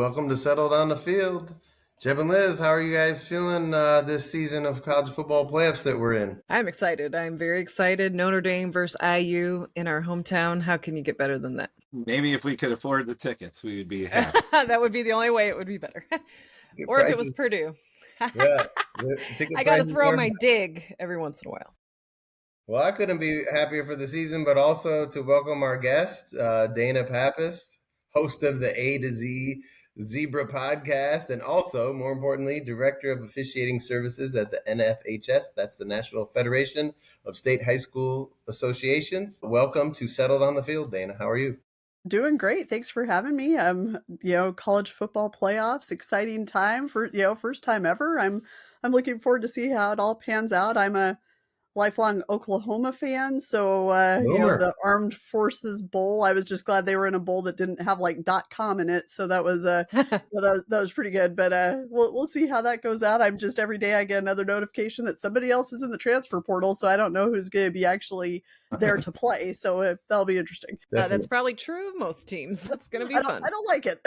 welcome to Settled on the Field. Jeb and Liz, how are you guys feeling this season of college football playoffs that we're in? I'm excited. I'm very excited. Notre Dame versus IU in our hometown. How can you get better than that? Maybe if we could afford the tickets, we would be happy. That would be the only way it would be better. Or if it was Purdue. Yeah, I got to throw my dig every once in a while. Well, I couldn't be happier for the season, but also to welcome our guest, Dana Pappas, host of the A to Z Zebra podcast, and also, more importantly, Director of Officiating Services at the NFHS. That's the National Federation of State High School Associations. Welcome to Settled on the Field, Dana. How are you? Doing great. Thanks for having me. College football playoffs, exciting time for, first time ever. I'm looking forward to see how it all pans out. I'm a lifelong Oklahoma fan. So, the Armed Forces Bowl, I was just glad they were in a bowl that didn't have like .com in it. So that was, that was pretty good, but, we'll see how that goes out. I'm just, every day I get another notification that somebody else is in the transfer portal. So I don't know who's going to be actually there to play. So that'll be interesting. That's probably true of most teams. That's going to be fun. I don't like it.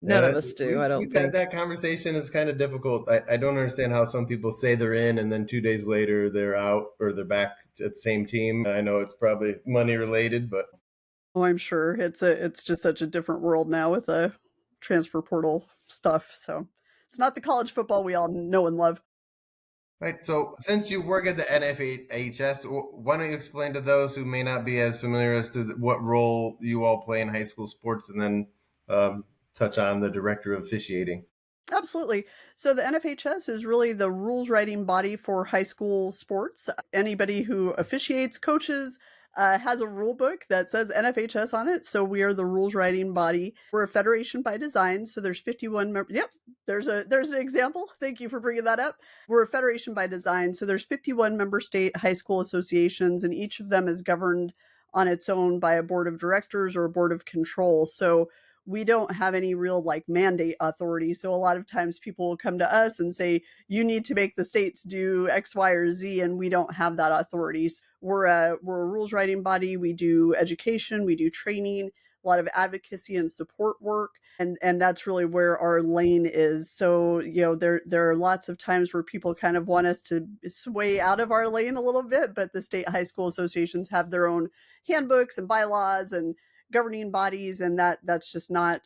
None of us do. I don't We've think. had that conversation. It's kind of difficult. I don't understand how some people say they're in and then 2 days later they're out or they're back at the same team. I know it's probably money related, but I'm sure it's just such a different world now with the transfer portal stuff. So it's not the college football we all know and love. Right. So since you work at the NFHS, why don't you explain to those who may not be as familiar as to what role you all play in high school sports, and then touch on the Director of Officiating. Absolutely. So the NFHS is really the rules writing body for high school sports. Anybody who officiates, coaches, has a rule book that says NFHS on it. So we are the rules writing body. We're a federation by design. So there's 51 members. Yep. There's an example. Thank you for bringing that up. We're a federation by design. So there's 51 member state high school associations, and each of them is governed on its own by a board of directors or a board of control. So we don't have any real mandate authority. So a lot of times people will come to us and say, you need to make the states do X, Y, or Z, and we don't have that authority. So we're a rules writing body. We do education, we do training, a lot of advocacy and support work. And that's really where our lane is. So, there are lots of times where people kind of want us to sway out of our lane a little bit, but the state high school associations have their own handbooks and bylaws and governing bodies, and that's not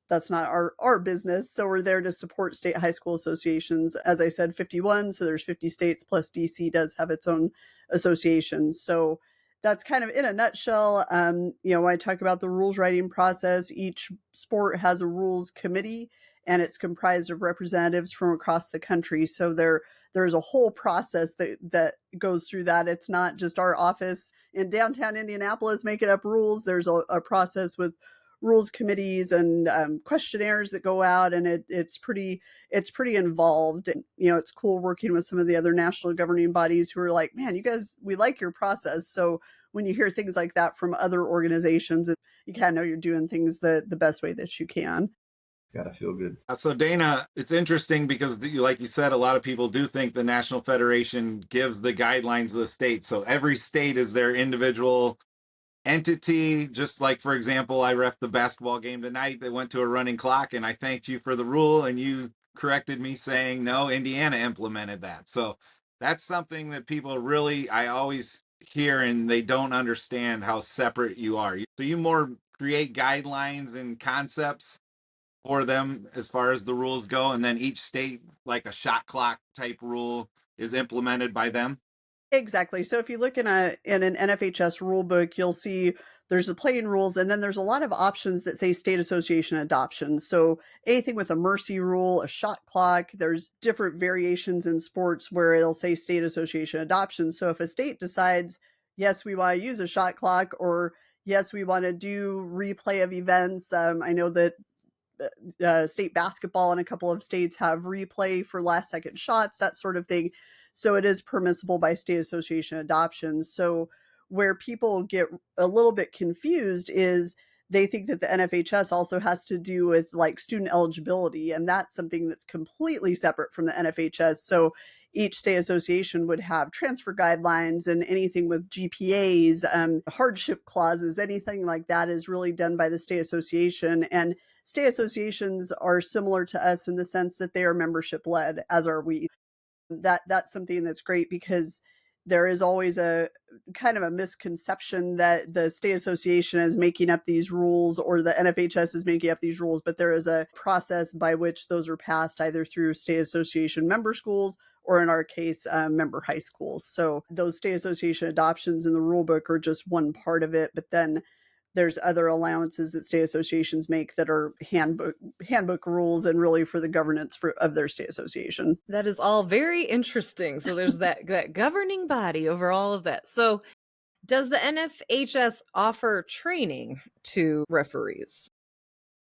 our business. So we're there to support state high school associations. As I said, 51, so there's 50 states plus DC does have its own association. So that's kind of in a nutshell. When I talk about the rules writing process, each sport has a rules committee, and it's comprised of representatives from across the country. So there's a whole process that goes through that. It's not just our office in downtown Indianapolis making up rules. There's a process with rules committees and questionnaires that go out, and it's pretty involved. And, it's cool working with some of the other national governing bodies who are like, man, you guys, we like your process. So when you hear things like that from other organizations, you kind of know you're doing things the best way that you can. Gotta feel good. So Dana, it's interesting because like you said, a lot of people do think the National Federation gives the guidelines to the state. So every state is their individual entity. Just like, for example, I reffed the basketball game tonight that went to a running clock, and I thanked you for the rule, and you corrected me saying, no, Indiana implemented that. So that's something that people really, I always hear, and they don't understand how separate you are. So you more create guidelines and concepts for them as far as the rules go, and then each state, like a shot clock type rule, is implemented by them. Exactly. So if you look in an NFHS rule book, you'll see there's the playing rules, and then there's a lot of options that say state association adoption. So anything with a mercy rule, a shot clock, there's different variations in sports where it'll say state association adoption. So if a state decides, yes, we want to use a shot clock, or yes, we want to do replay of events. I know that state basketball in a couple of states have replay for last second shots, that sort of thing. So it is permissible by state association adoption. So where people get a little bit confused is they think that the NFHS also has to do with student eligibility, and that's something that's completely separate from the NFHS. So each state association would have transfer guidelines, and anything with GPAs, hardship clauses, anything like that is really done by the state association. And state associations are similar to us in the sense that they are membership led, as are we. That's something that's great because there is always a kind of a misconception that the state association is making up these rules or the NFHS is making up these rules, but there is a process by which those are passed either through state association member schools or in our case, member high schools. So those state association adoptions in the rule book are just one part of it, but then there's other allowances that state associations make that are handbook rules and really for the governance of their state association. That is all very interesting. So there's that governing body over all of that. So does the NFHS offer training to referees?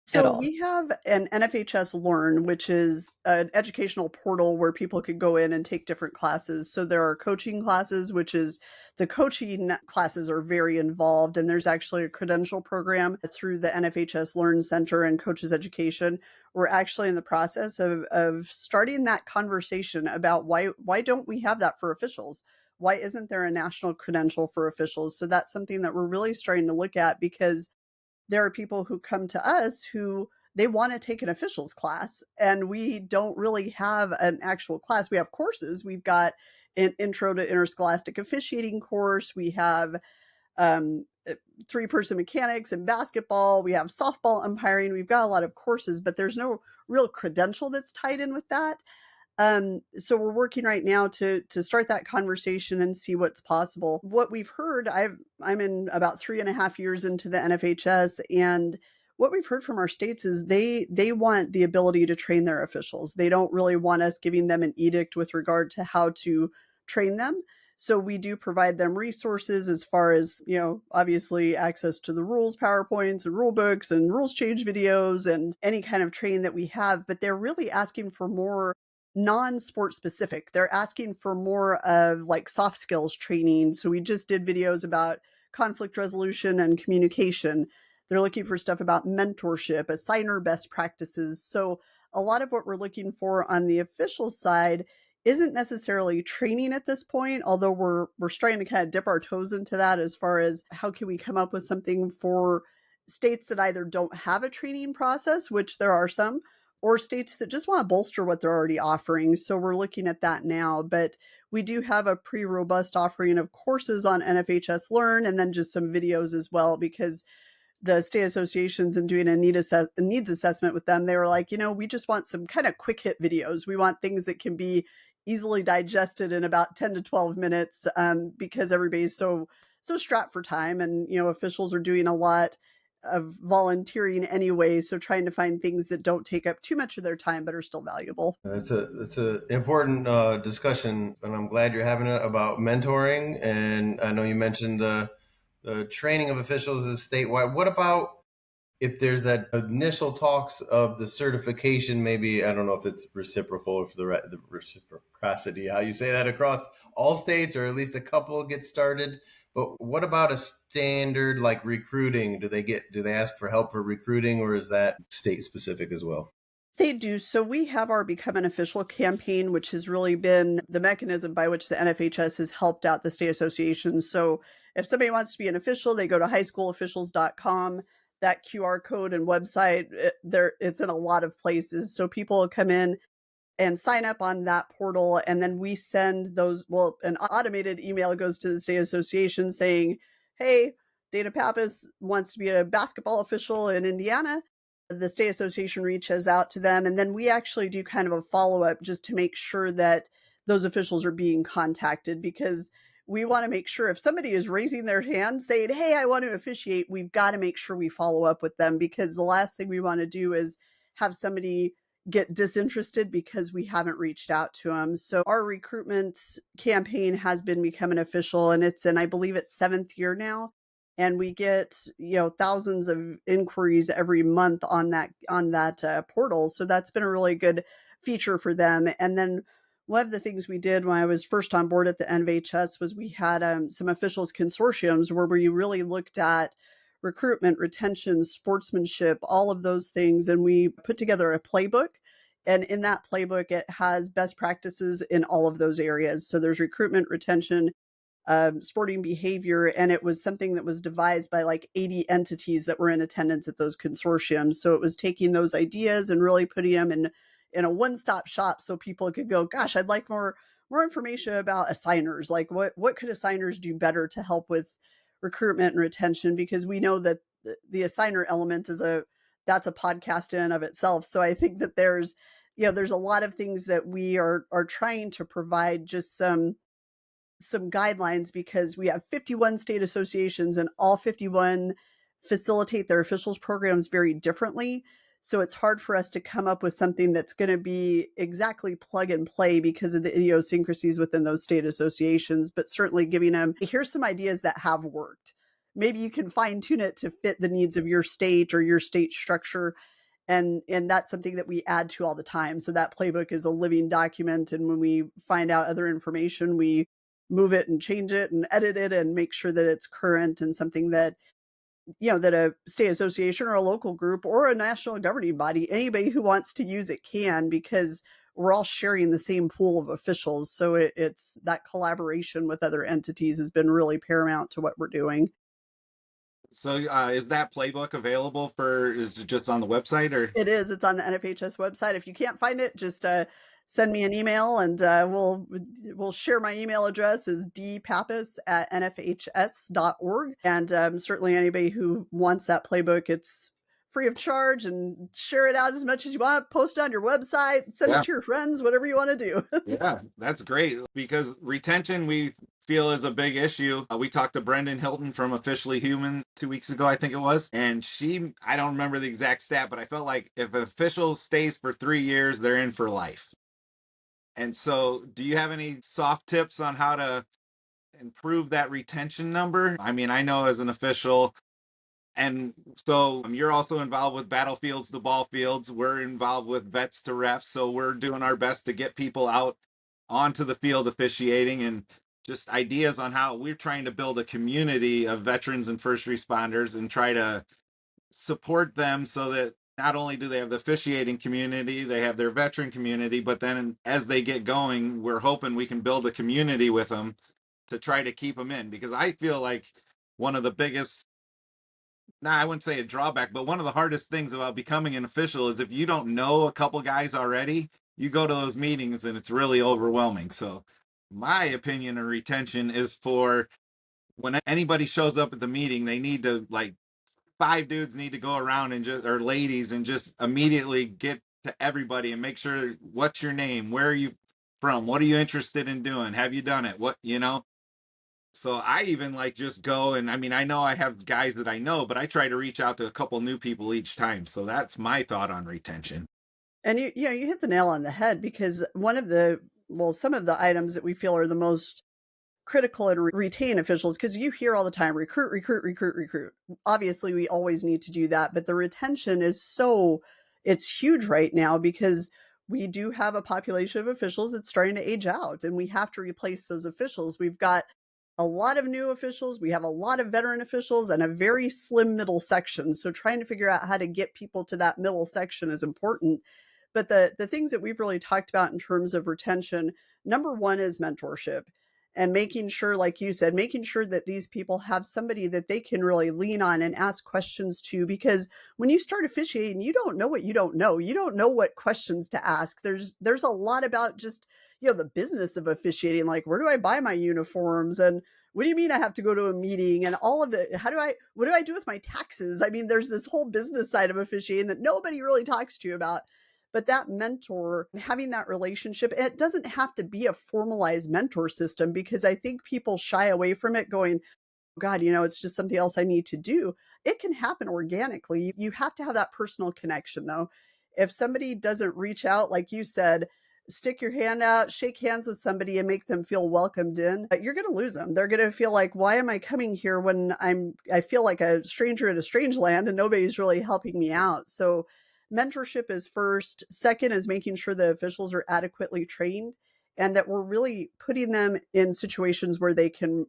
So we have an NFHS Learn, which is an educational portal where people could go in and take different classes. So there are coaching classes, which is the coaching classes are very involved. And there's actually a credential program through the NFHS Learn Center and Coaches Education. We're actually in the process of starting that conversation about why don't we have that for officials? Why isn't there a national credential for officials? So that's something that we're really starting to look at because there are people who come to us who they want to take an officials class and we don't really have an actual class. We have courses. We've got an intro to interscholastic officiating course. We have 3-person mechanics and basketball. We have softball umpiring. We've got a lot of courses, but there's no real credential that's tied in with that. So we're working right now to start that conversation and see what's possible. What we've heard, I'm in about 3.5 years into the NFHS, and what we've heard from our states is they want the ability to train their officials. They don't really want us giving them an edict with regard to how to train them. So we do provide them resources as far as, obviously access to the rules, PowerPoints and rule books and rules change videos and any kind of training that we have, but they're really asking for more non-sport specific. They're asking for more of like soft skills training. So we just did videos about conflict resolution and communication. They're looking for stuff about mentorship, assigner best practices. So a lot of what we're looking for on the official side isn't necessarily training at this point, although we're starting to kind of dip our toes into that as far as how can we come up with something for states that either don't have a training process, which there are some, or states that just want to bolster what they're already offering. So we're looking at that now, but we do have a pretty robust offering of courses on NFHS Learn and then just some videos as well, because the state associations and doing a needs assessment with them, they were like, we just want some kind of quick hit videos. We want things that can be easily digested in about 10 to 12 minutes because everybody's so strapped for time and, officials are doing a lot of volunteering anyway, so trying to find things that don't take up too much of their time but are still valuable. That's a important discussion, and I'm glad you're having it about mentoring. And I know you mentioned the training of officials is statewide. What about if there's that initial talks of the certification? Maybe I don't know if it's reciprocal or for the reciprocity, how you say that across all states, or at least a couple get started. But what about a standard like recruiting? Do they ask for help for recruiting, or is that state specific as well? They do. So we have our Become an Official campaign, which has really been the mechanism by which the NFHS has helped out the state associations. So if somebody wants to be an official, they go to highschoolofficials.com. That QR code and website, it's in a lot of places. So people come in and sign up on that portal, and then we send an automated email goes to the state association saying, hey, Dana Pappas wants to be a basketball official in Indiana. The state association reaches out to them, and then we actually do kind of a follow-up just to make sure that those officials are being contacted, because we want to make sure if somebody is raising their hand saying, hey, I want to officiate, we've got to make sure we follow up with them, because the last thing we want to do is have somebody get disinterested because we haven't reached out to them. So our recruitment campaign has been Become an Official, and it's in, I believe it's 7th year now. And we get, thousands of inquiries every month on that portal. So that's been a really good feature for them. And then one of the things we did when I was first on board at the NFHS was we had some officials consortiums where we really looked at recruitment, retention, sportsmanship, all of those things. And we put together a playbook. And in that playbook, it has best practices in all of those areas. So there's recruitment, retention, sporting behavior, and it was something that was devised by like 80 entities that were in attendance at those consortiums. So it was taking those ideas and really putting them in a one-stop shop so people could go, gosh, I'd like more information about assigners. Like what could assigners do better to help with recruitment and retention? Because we know that the assigner element that's a podcast in and of itself. So I think that there's a lot of things that we are trying to provide just some guidelines, because we have 51 state associations and all 51 facilitate their officials programs very differently. So it's hard for us to come up with something that's going to be exactly plug and play because of the idiosyncrasies within those state associations, but certainly giving them, here's some ideas that have worked. Maybe you can fine tune it to fit the needs of your state or your state structure. And that's something that we add to all the time. So that playbook is a living document. And when we find out other information, we move it and change it and edit it and make sure that it's current and something that, that a state association or a local group or a national governing body, anybody who wants to use it can, because we're all sharing the same pool of officials. So it's that collaboration with other entities has been really paramount to what we're doing. So is that playbook available is it just on the website or? It is. It's on the NFHS website. If you can't find it, just send me an email and we'll share my email address is dpappas@nfhs.org. And certainly anybody who wants that playbook, it's free of charge, and share it out as much as you want. Post it on your website, send it to your friends, whatever you want to do. Yeah, that's great, because retention we feel is a big issue. We talked to Brendan Hilton from Officially Human 2 weeks ago, I think it was, and I don't remember the exact stat, but I felt like if an official stays for 3 years, they're in for life. And so do you have any soft tips on how to improve that retention number? I mean, I know as an official, and so you're also involved with battlefields to ball fields. We're involved with vets to refs. So we're doing our best to get people out onto the field officiating, and just ideas on how we're trying to build a community of veterans and first responders and try to support them so that not only do they have the officiating community, they have their veteran community, but then as they get going, we're hoping we can build a community with them to try to keep them in. Because I feel like one of the biggest, I wouldn't say a drawback, but one of the hardest things about becoming an official is if you don't know a couple guys already, you go to those meetings and it's really overwhelming. So my opinion of retention is for when anybody shows up at the meeting, they need to, like, 5 dudes need to go around and just, or ladies, and just immediately get to everybody and make sure, what's your name? Where are you from? What are you interested in doing? Have you done it? So I even like just go, and I mean, I know I have guys that I know, but I try to reach out to a couple new people each time. So that's my thought on retention. And you hit the nail on the head, because some of the items that we feel are the most critical and retain officials, because you hear all the time, recruit, recruit, recruit, recruit. Obviously, we always need to do that, but the retention it's huge right now, because we do have a population of officials that's starting to age out, and we have to replace those officials. We've got a lot of new officials, we have a lot of veteran officials, and a very slim middle section. So trying to figure out how to get people to that middle section is important. But the things that we've really talked about in terms of retention, number one is mentorship. And making sure, like you said, making sure that these people have somebody that they can really lean on and ask questions to. Because when you start officiating, you don't know what you don't know. You don't know what questions to ask. There's a lot about just, the business of officiating, like, where do I buy my uniforms? And what do you mean I have to go to a meeting? And all of it. What do I do with my taxes? I mean, there's this whole business side of officiating that nobody really talks to you about. But that mentor, having that relationship, it doesn't have to be a formalized mentor system, because I think people shy away from it going, God, it's just something else I need to do. It can happen organically. You have to have that personal connection, though. If somebody doesn't reach out, like you said, stick your hand out, shake hands with somebody and make them feel welcomed in, you're going to lose them. They're going to feel like, why am I coming here when I feel like a stranger in a strange land and nobody's really helping me out? So mentorship is first. Second is making sure the officials are adequately trained and that we're really putting them in situations where they can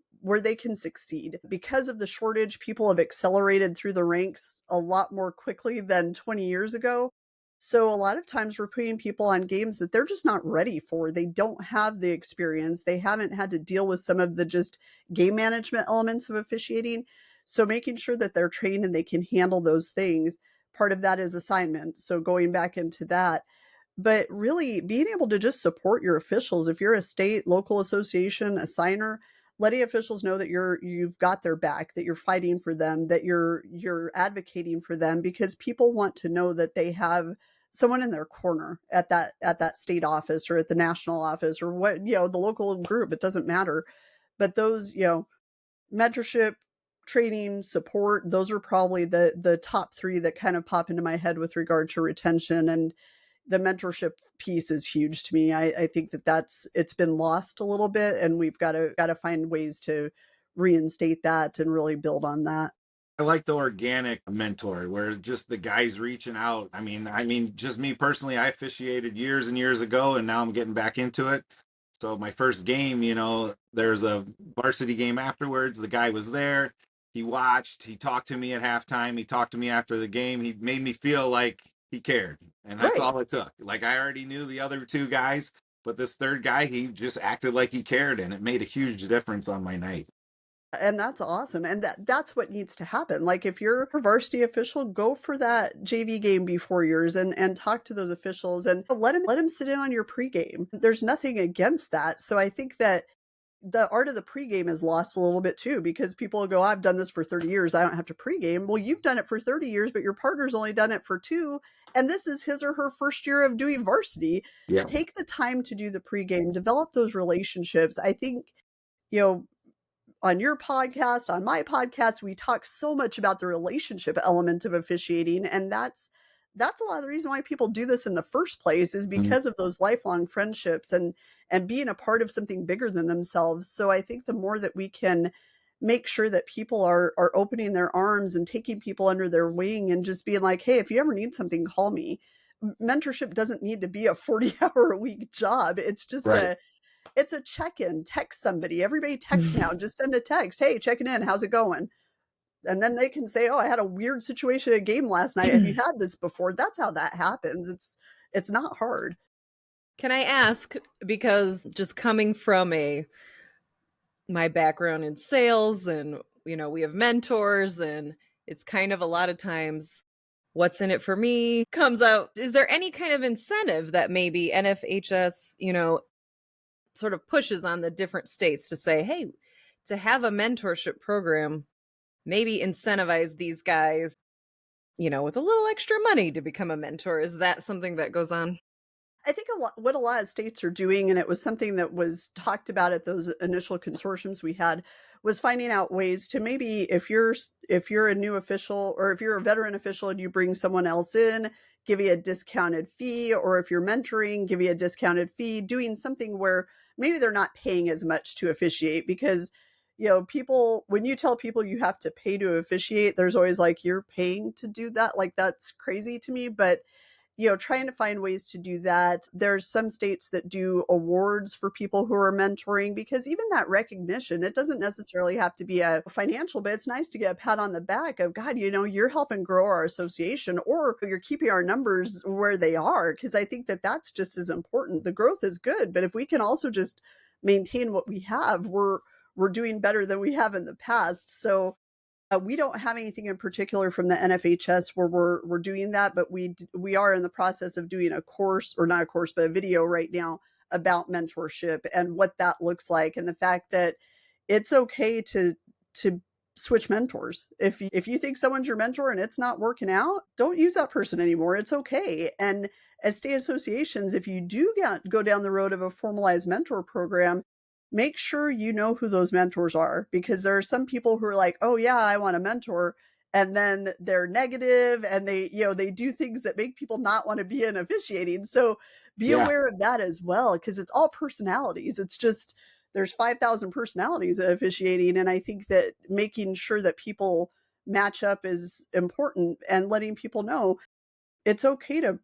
succeed. Because of the shortage, people have accelerated through the ranks a lot more quickly than 20 years ago. So a lot of times we're putting people on games that they're just not ready for. They don't have the experience. They haven't had to deal with some of the just game management elements of officiating. So making sure that they're trained and they can handle those things. Part of that is assignment. So going back into that, but really being able to just support your officials. If you're a state, local association, a signer, letting officials know that you've got their back, that you're fighting for them, that you're advocating for them, because people want to know that they have someone in their corner at that state office or at the national office or what, the local group, it doesn't matter. But those, mentorship, training, support, those are probably the top three that kind of pop into my head with regard to retention. And the mentorship piece is huge to me. I think it's been lost a little bit, and we've got to find ways to reinstate that and really build on that. I like the organic mentor where just the guys reaching out. I mean, just me personally, I officiated years and years ago, and now I'm getting back into it. So my first game, there's a varsity game afterwards. The guy was there. He watched. He talked to me at halftime. He talked to me after the game. He made me feel like he cared, and that's Right. all it took. Like I already knew the other two guys, but this third guy, he just acted like he cared, and it made a huge difference on my night. And that's awesome. And that's what needs to happen. Like if you're a varsity official, go for that JV game before yours and talk to those officials and let them sit in on your pregame. There's nothing against that. So I think that the art of the pregame is lost a little bit too, because people go, I've done this for 30 years. I don't have to pregame. Well, you've done it for 30 years, but your partner's only done it for 2. And this is his or her first year of doing varsity. Yeah. Take the time to do the pregame, develop those relationships. I think, you know, on your podcast, on my podcast, we talk so much about the relationship element of officiating. And that's a lot of the reason why people do this in the first place, is Mhm. because of those lifelong friendships and being a part of something bigger than themselves. So I think the more that we can make sure that people are opening their arms and taking people under their wing and just being like, hey, if you ever need something, call me. Mentorship doesn't need to be a 40-hour a week job. Right. It's a check-in. Text somebody. Everybody texts now. Just send a text. Hey, checking in. How's it going? And then they can say, oh, I had a weird situation at a game last night. Have you had this before? That's how that happens. It's not hard. Can I ask, because just coming from my background in sales, and we have mentors, and it's kind of a lot of times what's in it for me comes out. Is there any kind of incentive that maybe NFHS, sort of pushes on the different states to say, hey, to have a mentorship program, maybe incentivize these guys, with a little extra money to become a mentor? Is that something that goes on? I think what a lot of states are doing, and it was something that was talked about at those initial consortiums we had, was finding out ways to, maybe if you're a new official, or if you're a veteran official and you bring someone else in, give you a discounted fee, or if you're mentoring, give you a discounted fee, doing something where maybe they're not paying as much to officiate. Because people, when you tell people you have to pay to officiate, there's always like, you're paying to do that? Like, that's crazy to me. But trying to find ways to do that. There's some states that do awards for people who are mentoring, because even that recognition, it doesn't necessarily have to be a financial, but it's nice to get a pat on the back of, God, you're helping grow our association, or you're keeping our numbers where they are. Because I think that that's just as important. The growth is good, but if we can also just maintain what we have, we're doing better than we have in the past. So we don't have anything in particular from the NFHS where we're doing that, but we are in the process of doing a course, or not a course, but a video right now about mentorship and what that looks like, and the fact that it's okay to switch mentors. If you think someone's your mentor and it's not working out, don't use that person anymore. It's okay. And as state associations, if you do go down the road of a formalized mentor program, make sure you know who those mentors are, because there are some people who are like, oh yeah, I want a mentor, and then they're negative, and they do things that make people not want to be in officiating. So be Yeah. aware of that as well, because it's all personalities. It's just, there's 5,000 personalities in officiating, and I think that making sure that people match up is important, and letting people know it's okay to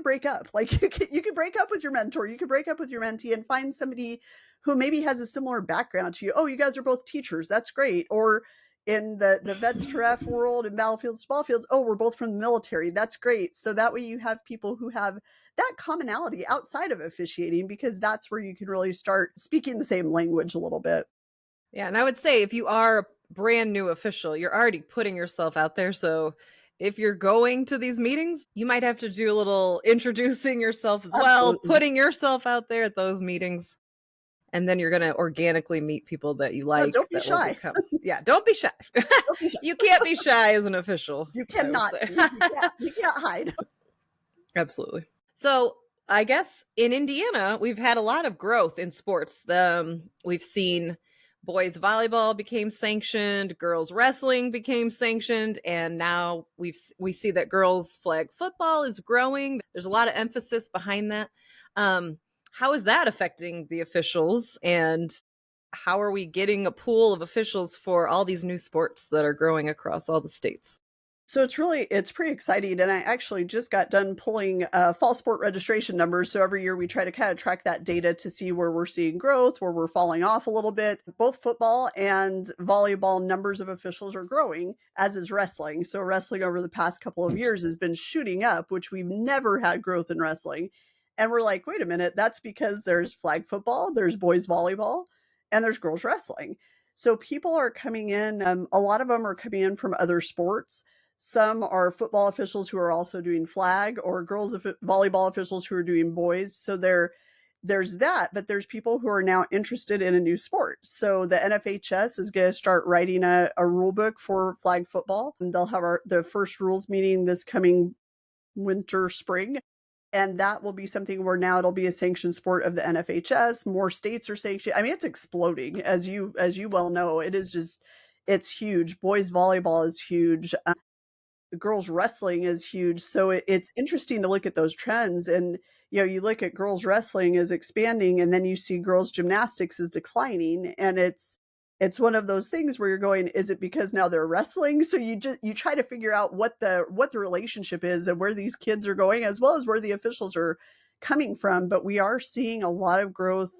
break up. Like, you can break up with your mentor, you could break up with your mentee, and find somebody who maybe has a similar background to you. Oh, you guys are both teachers. That's great. Or in the vets to ref world and battlefields to ball fields, oh, we're both from the military. That's great. So that way you have people who have that commonality outside of officiating, because that's where you can really start speaking the same language a little bit. Yeah, and I would say if you are a brand new official, you're already putting yourself out there. So if you're going to these meetings, you might have to do a little introducing yourself as well, Absolutely. putting yourself out there at those meetings. And then you're going to organically meet people that you like. Don't be that will shy. become, yeah, don't be shy. Don't be shy. You can't be shy as an official. You I would cannot. say. You can't hide. Absolutely. So I guess in Indiana, we've had a lot of growth in sports. We've seen boys volleyball became sanctioned, girls wrestling became sanctioned, and now we see that girls flag football is growing. There's a lot of emphasis behind that. How is that affecting the officials, and how are we getting a pool of officials for all these new sports that are growing across all the states? So it's pretty exciting. And I actually just got done pulling fall sport registration numbers. So every year we try to kind of track that data to see where we're seeing growth, where we're falling off a little bit. Both football and volleyball numbers of officials are growing, as is wrestling. So wrestling over the past couple of years has been shooting up, which we've never had growth in wrestling. And we're like, wait a minute, that's because there's flag football, there's boys volleyball, and there's girls wrestling. So people are coming in, a lot of them are coming in from other sports. Some are football officials who are also doing flag, or girls volleyball officials who are doing boys. So there's that, but there's people who are now interested in a new sport. So the NFHS is going to start writing a rule book for flag football. And they'll have the first rules meeting this coming winter, spring. And that will be something where now it'll be a sanctioned sport of the NFHS. More states are sanctioned. I mean, it's exploding, as you well know. It is just, it's huge. Boys volleyball is huge. Girls wrestling is huge. So it's interesting to look at those trends. And you look at girls wrestling is expanding, and then you see girls gymnastics is declining. And it's one of those things where you're going, is it because now they're wrestling? So you try to figure out what the relationship is and where these kids are going, as well as where the officials are coming from. But we are seeing a lot of growth.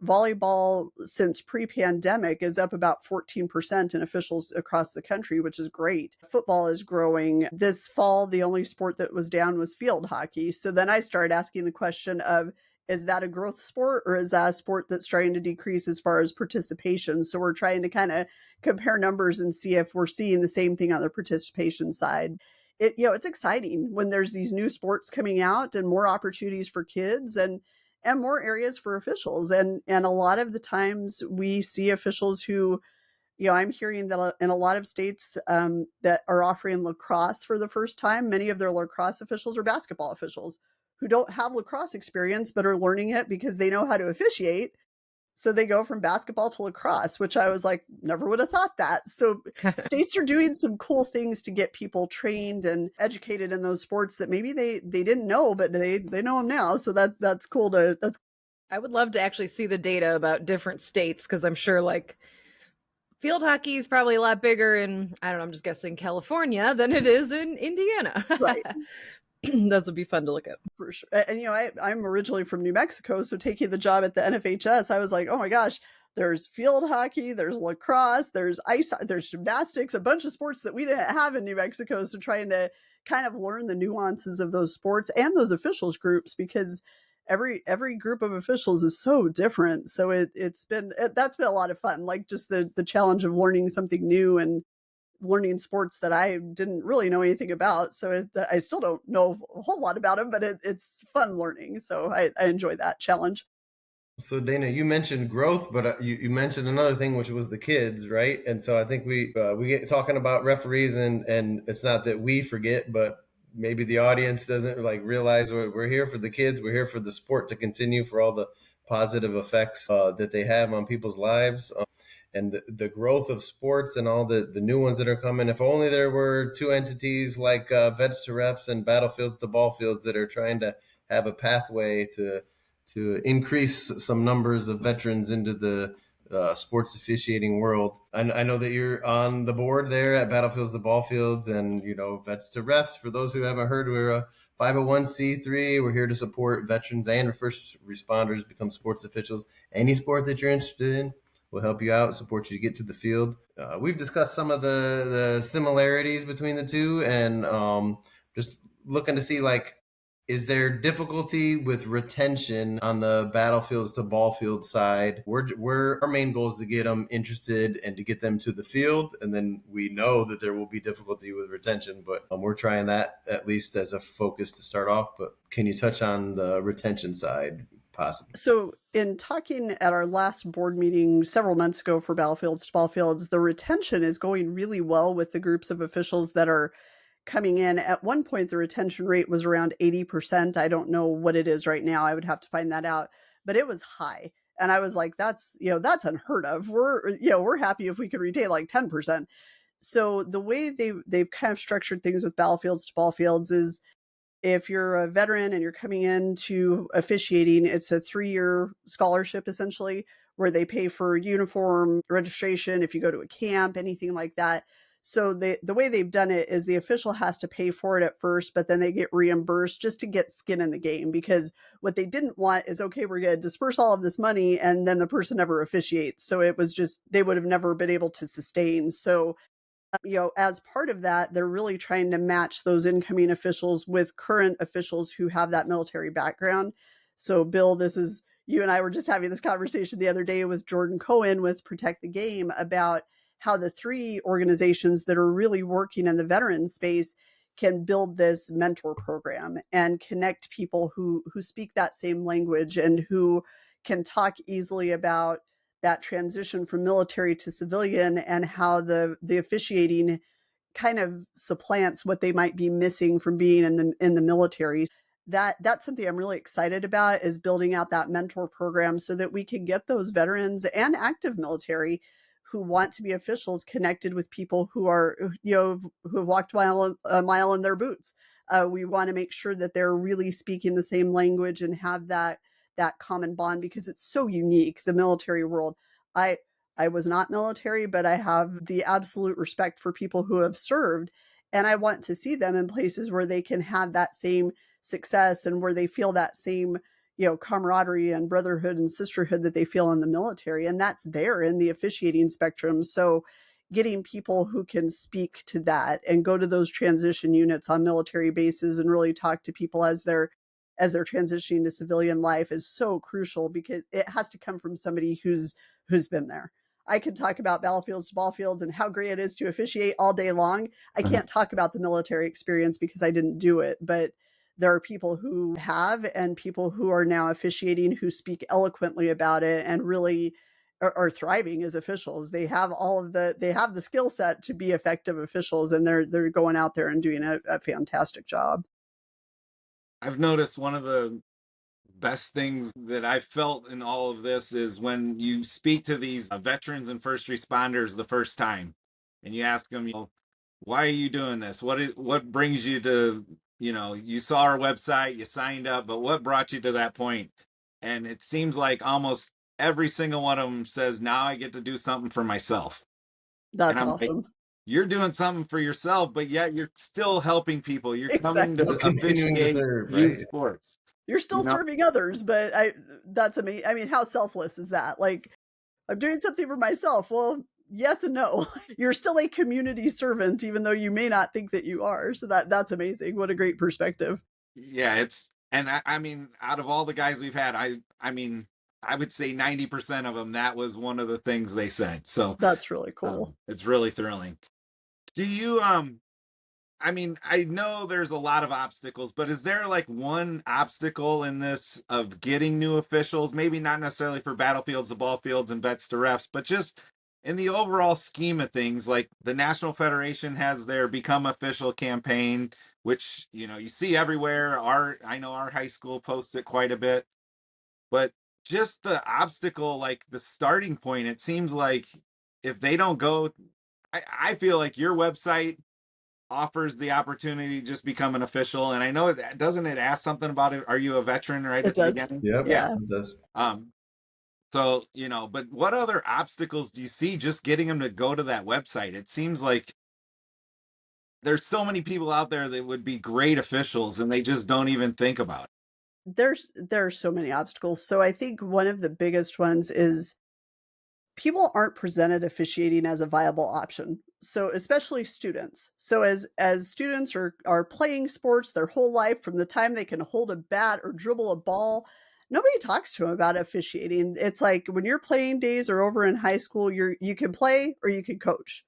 Volleyball since pre-pandemic is up about 14% in officials across the country, which is great. Football is growing. This fall, the only sport that was down was field hockey. So then I started asking the question of, is that a growth sport, or is that a sport that's starting to decrease as far as participation? So we're trying to kind of compare numbers and see if we're seeing the same thing on the participation side. It's exciting when there's these new sports coming out and more opportunities for kids, and more areas for officials. And a lot of the times we see officials who, I'm hearing that in a lot of states that are offering lacrosse for the first time, many of their lacrosse officials are basketball officials who don't have lacrosse experience, but are learning it because they know how to officiate. So they go from basketball to lacrosse, which I was like, never would have thought that. So states are doing some cool things to get people trained and educated in those sports that maybe they didn't know, but they know them now. So that's cool I would love to actually see the data about different states, because I'm sure like field hockey is probably a lot bigger in, I don't know, I'm just guessing California than it is in Indiana. Right. Those would be fun to look at. For sure. And I'm originally from New Mexico, so taking the job at the NFHS, I was like, oh my gosh, there's field hockey, there's lacrosse, there's ice, there's gymnastics, a bunch of sports that we didn't have in New Mexico. So trying to kind of learn the nuances of those sports and those officials groups, because every group of officials is so different. So that's been a lot of fun, like just the challenge of learning something new and learning sports that I didn't really know anything about. So I still don't know a whole lot about them, but it's fun learning. So I enjoy that challenge. So Dana, you mentioned growth, but you mentioned another thing, which was the kids, right? And so I think we get talking about referees, and it's not that we forget, but maybe the audience doesn't like realize we're here for the kids. We're here for the sport to continue, for all the positive effects that they have on people's lives. And the growth of sports and all the new ones that are coming. If only there were two entities like Vets to Refs and Battlefields to Ball Fields that are trying to have a pathway to increase some numbers of veterans into the sports officiating world. I know that you're on the board there at Battlefields to Ball Fields, and Vets to Refs. For those who haven't heard, we're a 501c3. We're here to support veterans and first responders become sports officials. Any sport that you're interested in, we'll help you out, support you to get to the field. we've discussed some of the similarities between the two, and just looking to see, like, is there difficulty with retention on the battlefields to ball field side? Our main goal is to get them interested and to get them to the field, and then we know that there will be difficulty with retention, but we're trying that at least as a focus to start off. But can you touch on the retention side possibly? So, in talking at our last board meeting several months ago for battlefields to ball fields, the retention is going really well with the groups of officials that are coming in. At one point, the retention rate was around 80%. I don't know what it is right now. I would have to find that out, but it was high. And I was like, that's unheard of. We're happy if we could retain like 10%. So the way they've kind of structured things with battlefields to ball fields is, if you're a veteran and you're coming into officiating, it's a 3-year scholarship essentially, where they pay for uniform, registration, if you go to a camp, anything like that. So the way they've done it is the official has to pay for it at first, but then they get reimbursed just to get skin in the game, because what they didn't want is, okay, we're going to disperse all of this money and then the person never officiates. So it was just, they would have never been able to sustain. So as part of that, they're really trying to match those incoming officials with current officials who have that military background. So, Bill, you and I were just having this conversation the other day with Jordan Cohen with Protect the Game about how the 3 organizations that are really working in the veteran space can build this mentor program and connect people who speak that same language and who can talk easily about that transition from military to civilian, and how the officiating kind of supplants what they might be missing from being in the military. That's something I'm really excited about, is building out that mentor program so that we can get those veterans and active military who want to be officials connected with people who are, who have walked a mile in their boots. We want to make sure that they're really speaking the same language and have that common bond, because it's so unique, the military world. I was not military, but I have the absolute respect for people who have served, and I want to see them in places where they can have that same success and where they feel that same, camaraderie and brotherhood and sisterhood that they feel in the military, and that's there in the officiating spectrum. So getting people who can speak to that and go to those transition units on military bases and really talk to people as they're transitioning to civilian life is so crucial, because it has to come from somebody who's been there. I could talk about battlefields to ball fields and how great it is to officiate all day long. I can't talk about the military experience because I didn't do it, but there are people who have, and people who are now officiating who speak eloquently about it and really are thriving as officials. They have the skill set to be effective officials, and they're going out there and doing a fantastic job. I've noticed one of the best things that I felt in all of this is when you speak to these veterans and first responders the first time, and you ask them, why are you doing this? What brings you to, you saw our website, you signed up, but what brought you to that point? And it seems like almost every single one of them says, now I get to do something for myself. And That's I'm like, awesome. you're doing something for yourself, but yet you're still helping people. You're coming Exactly. to Continuing to officiate serve, youth right? sports. You're still serving others, but that's amazing. I mean, how selfless is that? Like, I'm doing something for myself. Well, yes and no. You're still a community servant, even though you may not think that you are. So that's amazing. What a great perspective. Yeah, and I mean, out of all the guys we've had, I mean, I would say 90% of them, that was one of the things they said. So That's really cool. it's really thrilling. Do you I mean, I know there's a lot of obstacles, but is there like one obstacle in this of getting new officials? Maybe not necessarily for battlefields, the ball fields, and vets to refs, but just in the overall scheme of things, like the National Federation has their Become Official campaign, which you see everywhere. I know our high school posts it quite a bit, but just the obstacle, like the starting point, it seems like if they don't go, I feel like your website offers the opportunity to just become an official. And I know it doesn't it ask something about it. Are you a veteran right It at the does. beginning? Yep. Yeah. Yeah. It does. So, but what other obstacles do you see just getting them to go to that website? It seems like there's so many people out there that would be great officials and they just don't even think about it. There are so many obstacles. So I think one of the biggest ones is people aren't presented officiating as a viable option. So especially students. So as students are playing sports their whole life, from the time they can hold a bat or dribble a ball, nobody talks to them about officiating. It's like when your playing days are over in high school, you can play or you can coach.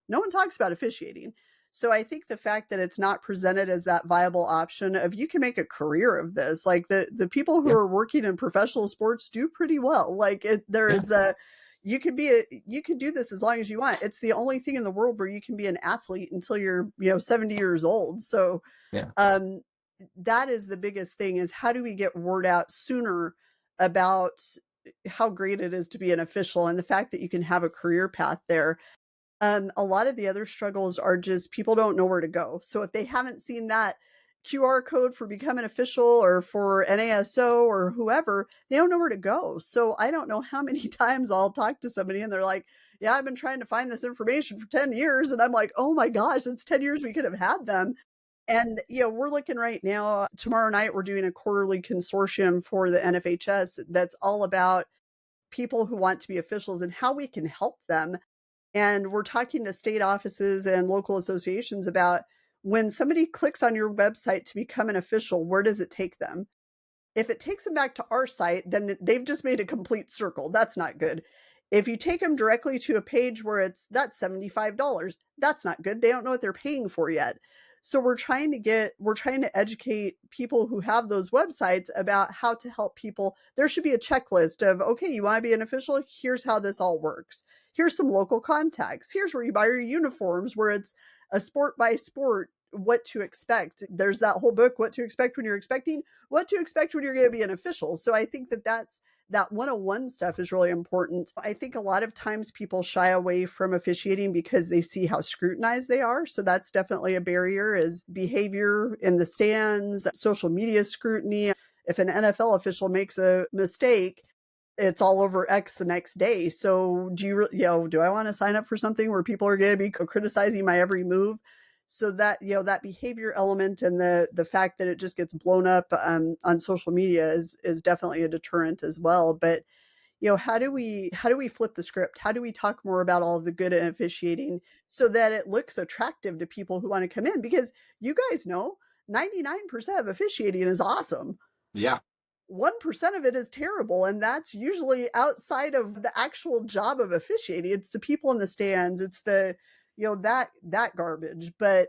No one talks about officiating. So I think the fact that it's not presented as that viable option of you can make a career of this, like the people who Yeah. are working in professional sports do pretty well. Like there Yeah. is you can you can do this as long as you want. It's the only thing in the world where you can be an athlete until you're 70 years old. So Yeah. um, that is the biggest thing, is how do we get word out sooner about how great it is to be an official and the fact that you can have a career path there. A lot of the other struggles are just people don't know where to go. So if they haven't seen that QR code for becoming official or for NASO or whoever, they don't know where to go. So I don't know how many times I'll talk to somebody and they're like, yeah, I've been trying to find this information for 10 years. And I'm like, oh my gosh, it's 10 years we could have had them. And, we're looking right now, tomorrow night, we're doing a quarterly consortium for the NFHS that's all about people who want to be officials and how we can help them. And we're talking to state offices and local associations about, when somebody clicks on your website to become an official, where does it take them? If it takes them back to our site, then they've just made a complete circle. That's not good. If you take them directly to a page where that's $75, that's not good. They don't know what they're paying for yet. So we're trying to educate people who have those websites about how to help people. There should be a checklist of, okay, you want to be an official? Here's how this all works. Here's some local contacts. Here's where you buy your uniforms, where it's a sport by sport, what to expect. There's that whole book, What to Expect When You're Expecting, what to expect when you're going to be an official. So I think that 101 stuff is really important. I think a lot of times people shy away from officiating because they see how scrutinized they are. So that's definitely a barrier, is behavior in the stands, social media scrutiny. If an NFL official makes a mistake, it's all over X the next day. So do I want to sign up for something where people are going to be criticizing my every move? So that, that behavior element and the fact that it just gets blown up on social media is definitely a deterrent as well. But how do we flip the script? How do we talk more about all of the good in officiating so that it looks attractive to people who want to come in? Because you guys know 99% of officiating is awesome. Yeah. 1% of it is terrible, and that's usually outside of the actual job of officiating. It's the people in the stands, it's the that garbage. But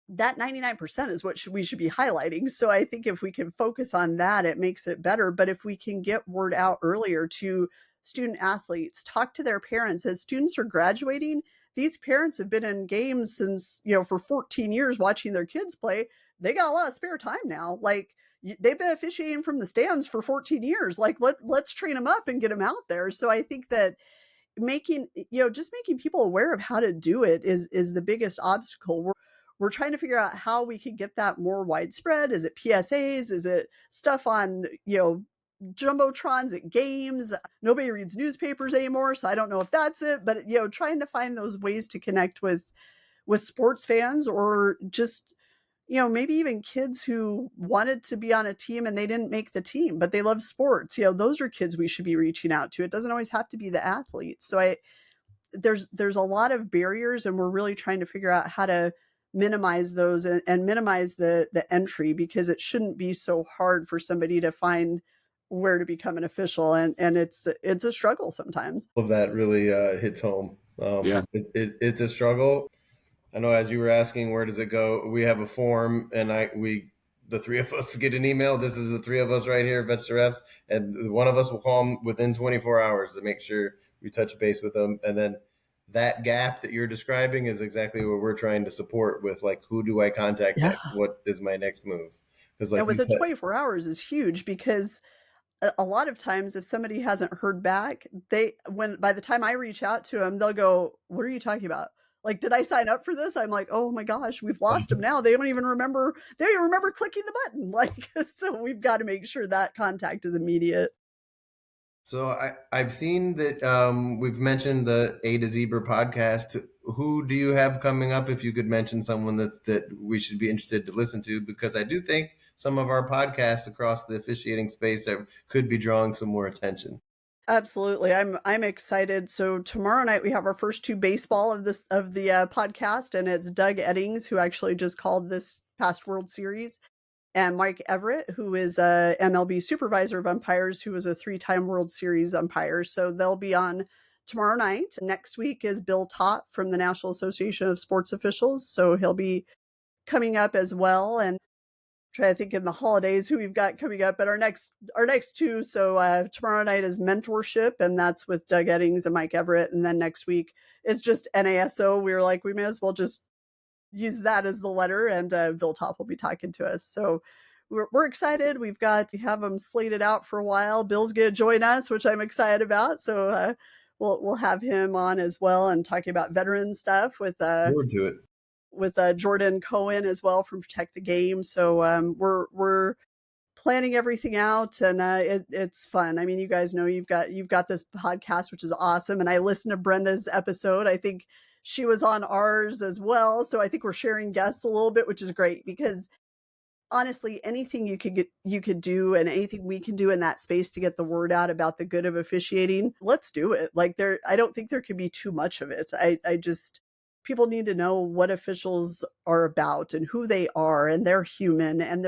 that 99% is what we should be highlighting. So I think if we can focus on that, it makes it better. But if we can get word out earlier to student athletes, talk to their parents as students are graduating. These parents have been in games since, for 14 years watching their kids play. They got a lot of spare time now. Like, they've been officiating from the stands for 14 years. Like, let's train them up and get them out there. So I think that just making people aware of how to do it is the biggest obstacle. We're trying to figure out how we can get that more widespread. Is it PSAs? Is it stuff on, jumbotrons at games? Nobody reads newspapers anymore, so I don't know if that's it. But trying to find those ways to connect with sports fans, or just maybe even kids who wanted to be on a team and they didn't make the team, but they love sports. Those are kids we should be reaching out to. It doesn't always have to be the athletes. So there's a lot of barriers, and we're really trying to figure out how to minimize those and minimize the entry, because it shouldn't be so hard for somebody to find where to become an official. And it's a struggle sometimes. All of that really hits home. Yeah. It's a struggle. I know, as you were asking, where does it go? We have a form, and the three of us get an email. This is the three of us right here, Vets to Refs, and one of us will call them within 24 hours to make sure we touch base with them. And then that gap that you're describing is exactly what we're trying to support with, like, who do I contact Yeah. next? What is my next move? Because like And within 24 hours is huge, because a lot of times if somebody hasn't heard back, by the time I reach out to them, they'll go, what are you talking about? Like, did I sign up for this? I'm like, oh my gosh, we've lost them now. They don't even remember clicking the button. Like, so we've got to make sure that contact is immediate. So I've seen that we've mentioned the A to Zebra podcast. Who do you have coming up? If you could mention someone that we should be interested to listen to, because I do think some of our podcasts across the officiating space could be drawing some more attention. Absolutely. I'm excited. So tomorrow night we have our first 2 baseball of the podcast, and it's Doug Eddings, who actually just called this past World Series, and Mike Everett, who is a MLB supervisor of umpires, who was a 3-time World Series umpire. So they'll be on tomorrow night. Next week is Bill Topp from the National Association of Sports Officials. So he'll be coming up as well. And trying to think in the holidays who we've got coming up, but our next 2. So tomorrow night is mentorship, and that's with Doug Eddings and Mike Everett. And then next week is just NASO. We were like, we may as well just use that as the letter, and Bill Topp will be talking to us. So we're excited. We have them slated out for a while. Bill's going to join us, which I'm excited about. So we'll have him on as well and talking about veteran stuff with Forward to it. with Jordan Cohen as well from Protect the Game. So we're planning everything out, and it's fun. I mean, you guys know you've got this podcast, which is awesome. And I listened to Brenda's episode. I think she was on ours as well. So I think we're sharing guests a little bit, which is great, because honestly, anything you could do, and anything we can do in that space to get the word out about the good of officiating, let's do it. Like, I don't think there could be too much of it. I just, people need to know what officials are about and who they are, and they're human, and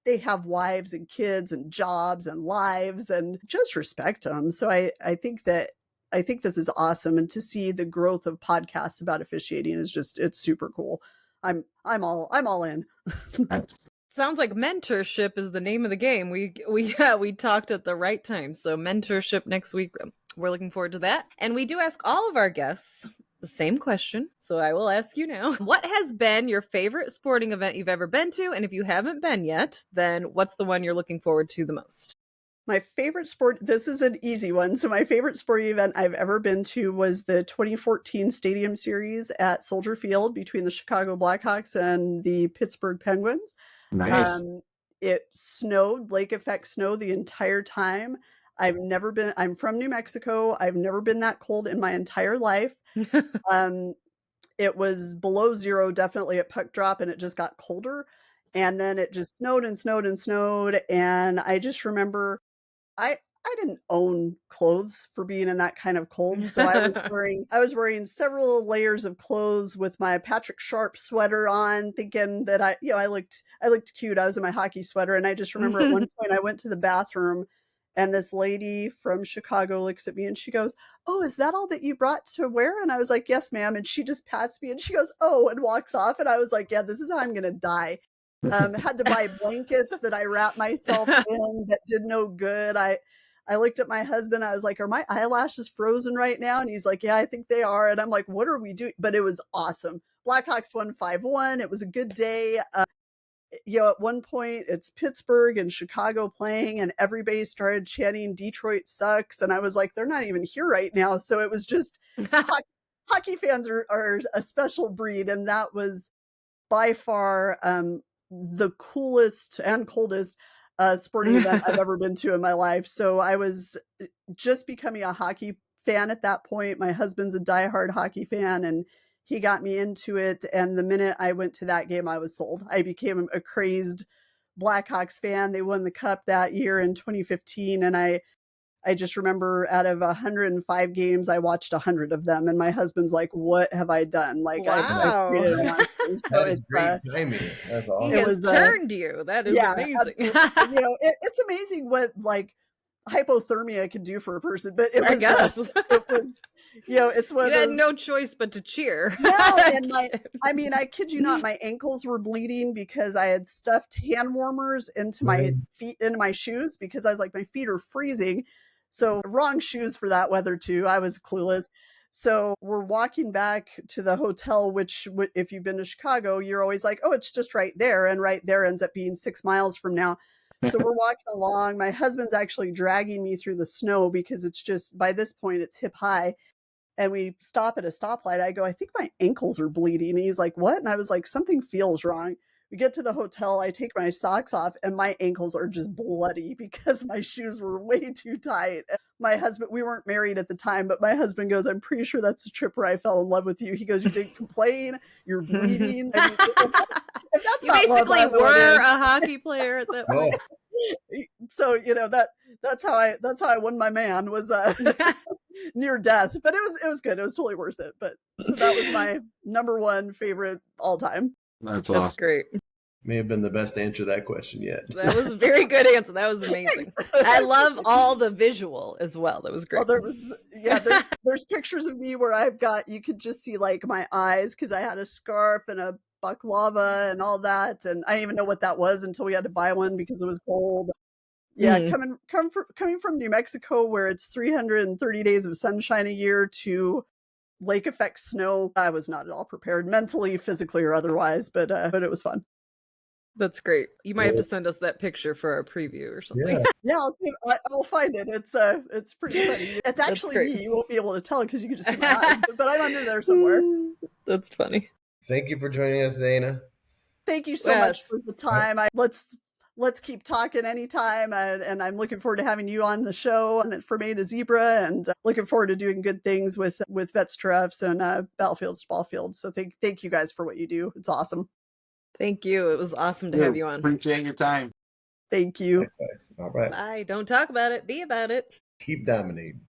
they have wives and kids and jobs and lives, and just respect them. So I think this is awesome. And to see the growth of podcasts about officiating is just, it's super cool. I'm all in. That's Sounds like mentorship is the name of the game. We talked at the right time. So mentorship next week. We're looking forward to that. And we do ask all of our guests the same question. So I will ask you now. What has been your favorite sporting event you've ever been to? And if you haven't been yet, then what's the one you're looking forward to the most? My favorite sport, this is an easy one. So my favorite sporting event I've ever been to was the 2014 Stadium Series at Soldier Field between the Chicago Blackhawks and the Pittsburgh Penguins. nice. It snowed, lake effect snow the entire time. I'm from New Mexico. I've never been that cold in my entire life. It was below zero, definitely at puck drop, and it just got colder. And then it just snowed and snowed and snowed. And I just remember I didn't own clothes for being in that kind of cold. So I was wearing several layers of clothes with my Patrick Sharp sweater on, thinking that I looked cute. I was in my hockey sweater. And I just remember at one point I went to the bathroom, and this lady from Chicago looks at me and she goes, "Oh, is that all that you brought to wear?" And I was like, "Yes, ma'am." And she just pats me and she goes, "Oh," and walks off. And I was like, "Yeah, this is how I'm going to die." Had to buy blankets that I wrapped myself in that did no good. I looked at my husband. I was like, "Are my eyelashes frozen right now?" And he's like, "Yeah, I think they are." And I'm like, "What are we doing?" But it was awesome. Blackhawks won 5-1. It was a good day. At one point it's Pittsburgh and Chicago playing, and everybody started chanting "Detroit sucks." And I was like, they're not even here right now. So it was just, hockey fans are a special breed. And that was by far the coolest and coldest sporting event I've ever been to in my life. So I was just becoming a hockey fan at that point. My husband's a diehard hockey fan, and he got me into it. And the minute I went to that game, I was sold. I became a crazed Blackhawks fan. They won the cup that year in 2015. And I just remember out of 105 games, I watched 100 of them. And my husband's like, "What have I done?" Like, I've created a monster. So That is great timing. That's He awesome. has turned you. That is amazing. It's amazing what like hypothermia can do for a person. But it was, I guess. it was, it's one You of had those, no choice but to cheer. no, and I kid you not, my ankles were bleeding because I had stuffed hand warmers into my feet, into my shoes, because I was like, my feet are freezing. So wrong shoes for that weather too. I was clueless. So we're walking back to the hotel, which if you've been to Chicago, you're always like, "Oh, it's just right there." And right there ends up being 6 miles from now. So we're walking along. My husband's actually dragging me through the snow because it's just, by this point, it's hip high. And we stop at a stoplight. I go, "I think my ankles are bleeding." And he's like, "What?" And I was like, "Something feels wrong." We get to the hotel. I take my socks off, and my ankles are just bloody because my shoes were way too tight. My husband, we weren't married at the time, but my husband goes, "I'm pretty sure that's the trip where I fell in love with you." He goes, "You didn't complain. You're bleeding." I mean, if that's You not love, basically I don't know what were is. a hockey player at that point. So, that's how I won my man, was near death, but it was good. It was totally worth it. But so that was my number one favorite all time. That's That's awesome. great. May have been the best answer to that question yet. That was a very good answer. That was amazing. I love all the visual as well. That was great. There's pictures of me where you could just see like my eyes, because I had a scarf and a baklava and all that, and I didn't even know what that was until we had to buy one because it was cold. Yeah, coming from New Mexico, where it's 330 days of sunshine a year, to lake effect snow, I was not at all prepared, mentally, physically, or otherwise, but it was fun. That's great. You might have to send us that picture for our preview or something. Yeah, I'll find it. It's pretty funny. It's actually me. You won't be able to tell because you can just see my eyes, but I'm under there somewhere. That's funny. Thank you for joining us, Dana. Thank you so much for the time. Let's keep talking anytime, and I'm looking forward to having you on the show and from A to Zebra, and looking forward to doing good things with Vets to Refs and Battlefields to Ballfields. So thank you guys for what you do. It's awesome. Thank you. It was awesome to have you on. Appreciate your time. Thank you. All right. Bye. Don't talk about it. Be about it. Keep dominating.